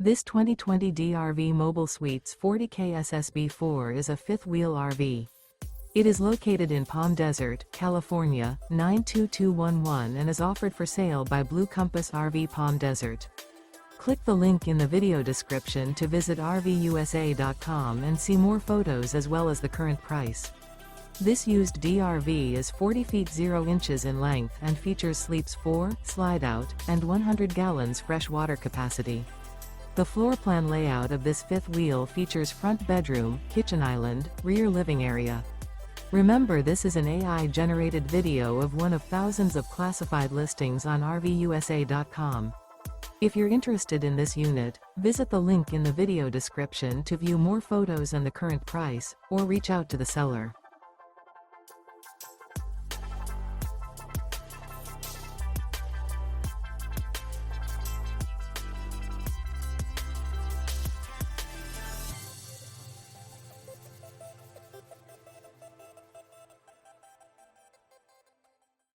This 2020 DRV Mobile Suites 40K SSB4 is a fifth-wheel RV. It is located in Palm Desert, California, 92211 and is offered for sale by Blue Compass RV Palm Desert. Click the link in the video description to visit RVUSA.com and see more photos as well as the current price. This used DRV is 40 feet 0 inches in length and features sleeps 4, slide-out, and 100 gallons fresh water capacity. The floor plan layout of this fifth wheel features front bedroom, kitchen island, rear living area. Remember, this is an AI-generated video of one of thousands of classified listings on RVUSA.com. If you're interested in this unit, visit the link in the video description to view more photos and the current price, or reach out to the seller.